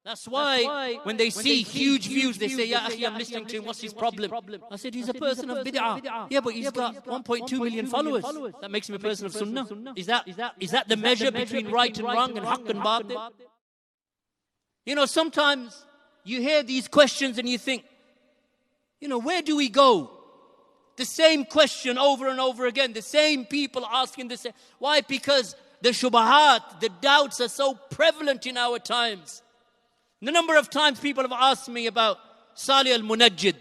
That's why when they see huge views, they say, Ya Akhi, I'm listening to him, what's his problem? I said, he's a person of bid'ah. Yeah, but he's got 1.2 million followers. That makes him a person of sunnah. Is that the measure between right and wrong and haqq and batil? You know, sometimes you hear these questions and you think, you know, where do we go? The same question over and over again. The same people asking the same. Why? Because the shubahat, the doubts are so prevalent in our times. The number of times people have asked me about Salih al-Munajjid.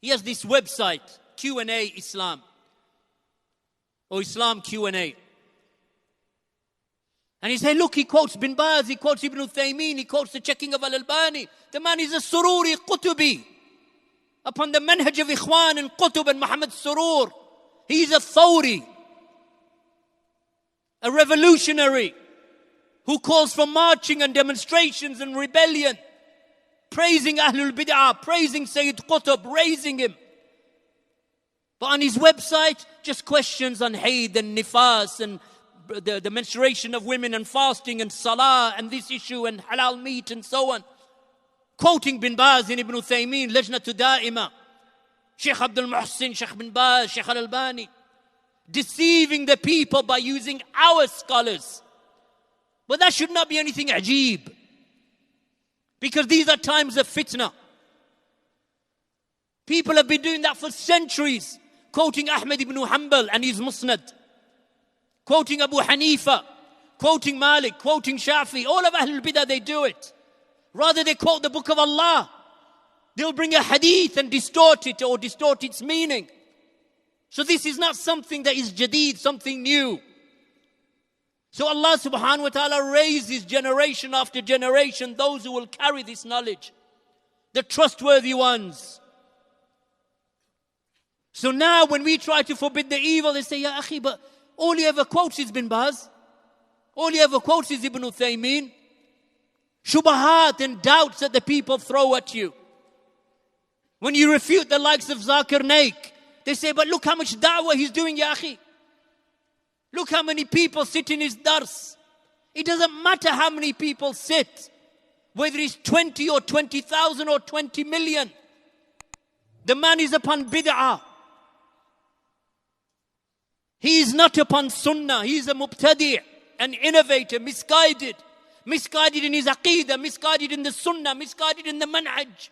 He has this website, Q&A Islam. Or Islam Q&A. And he said, look, he quotes Bin Baz, he quotes Ibn Uthaymeen, he quotes the checking of Al-Albani. The man is a Sururi Qutubi. Upon the manhaj of Ikhwan and Qutub and Muhammad Surur. He's a Thawri. A revolutionary. Who calls for marching and demonstrations and rebellion. Praising Ahlul Bid'ah, praising Sayyid Qutb, raising him. But on his website, just questions on Hayd and Nifas and the menstruation of women and fasting and Salah and this issue and halal meat and so on. Quoting Bin Baz and Ibn Uthaymeen, Lajnatu Da'ima, Sheikh Abdul Muhsin, Sheikh Bin Baz, Sheikh Al-Albani. Deceiving the people by using our scholars. But that should not be anything ajeeb. Because these are times of fitna. People have been doing that for centuries. Quoting Ahmad ibn Hanbal and his Musnad. Quoting Abu Hanifa. Quoting Malik. Quoting Shafi. All of Ahlul Bidah, they do it. Rather they quote the book of Allah. They'll bring a hadith and distort it or distort its meaning. So this is not something that is jadid, something new. So Allah subhanahu wa ta'ala raises generation after generation those who will carry this knowledge. The trustworthy ones. So now when we try to forbid the evil, they say, Ya Akhi, but all he ever quotes is Bin Baz. All he ever quotes is Ibn Uthaymeen. Shubahat and doubts that the people throw at you. When you refute the likes of Zakir Naik, they say, but look how much da'wah he's doing, Ya Akhi. Look how many people sit in his dars. It doesn't matter how many people sit. Whether it's 20 or 20,000 or 20 million. The man is upon bid'ah. He is not upon sunnah. He is a mubtadi', an innovator, misguided. Misguided in his aqeedah, misguided in the sunnah, misguided in the manhaj.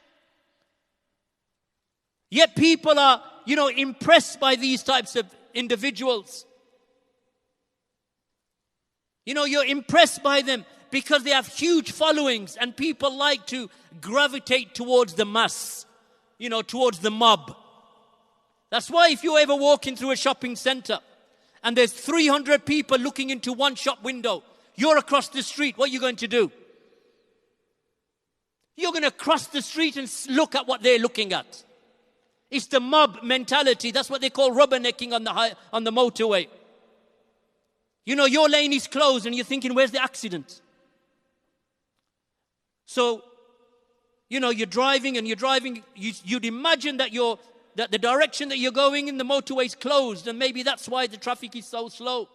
Yet people are, impressed by these types of individuals. You're impressed by them because they have huge followings and people like to gravitate towards the mass, towards the mob. That's why if you're ever walking through a shopping center and there's 300 people looking into one shop window, you're across the street, what are you going to do? You're going to cross the street and look at what they're looking at. It's the mob mentality. That's what they call rubbernecking on the motorway. Your lane is closed and you're thinking, where's the accident? So, you're driving and you'd imagine that the direction that you're going in, the motorway is closed, and maybe that's why the traffic is so slow.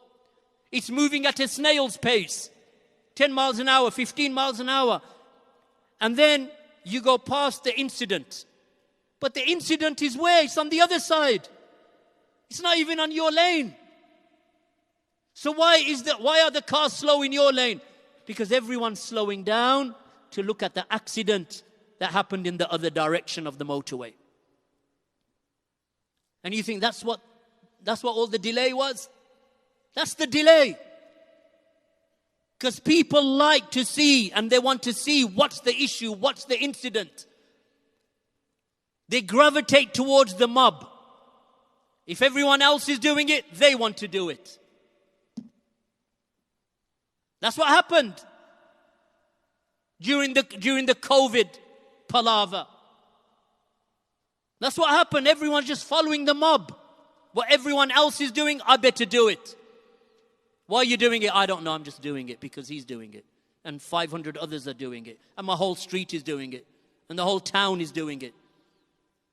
It's moving at a snail's pace. 10 miles an hour, 15 miles an hour. And then you go past the incident. But the incident is where? It's on the other side. It's not even on your lane. So why are the cars slow in your lane? Because everyone's slowing down to look at the accident that happened in the other direction of the motorway. And you think that's what all the delay was? That's the delay. Because people like to see and they want to see what's the issue, what's the incident. They gravitate towards the mob. If everyone else is doing it, they want to do it. That's what happened during the COVID palaver. That's what happened. Everyone's just following the mob. What everyone else is doing, I better do it. Why are you doing it? I don't know. I'm just doing it because he's doing it. And 500 others are doing it. And my whole street is doing it. And the whole town is doing it.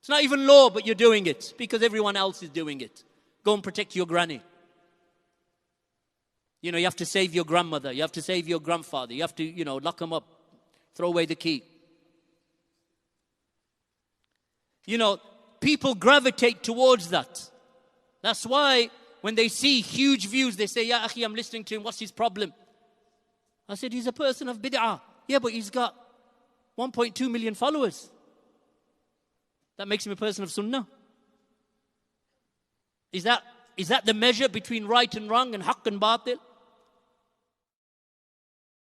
It's not even law, but you're doing it because everyone else is doing it. Go and protect your granny. You have to save your grandmother. You have to save your grandfather. You have to, lock them up. throw away the key. You know, people gravitate towards that. That's why when they see huge views, they say, Ya akhi, I'm listening to him, what's his problem? I said, he's a person of bid'ah. Yeah, but he's got 1.2 million followers. That makes him a person of sunnah. Is that the measure between right and wrong and haqq and batil?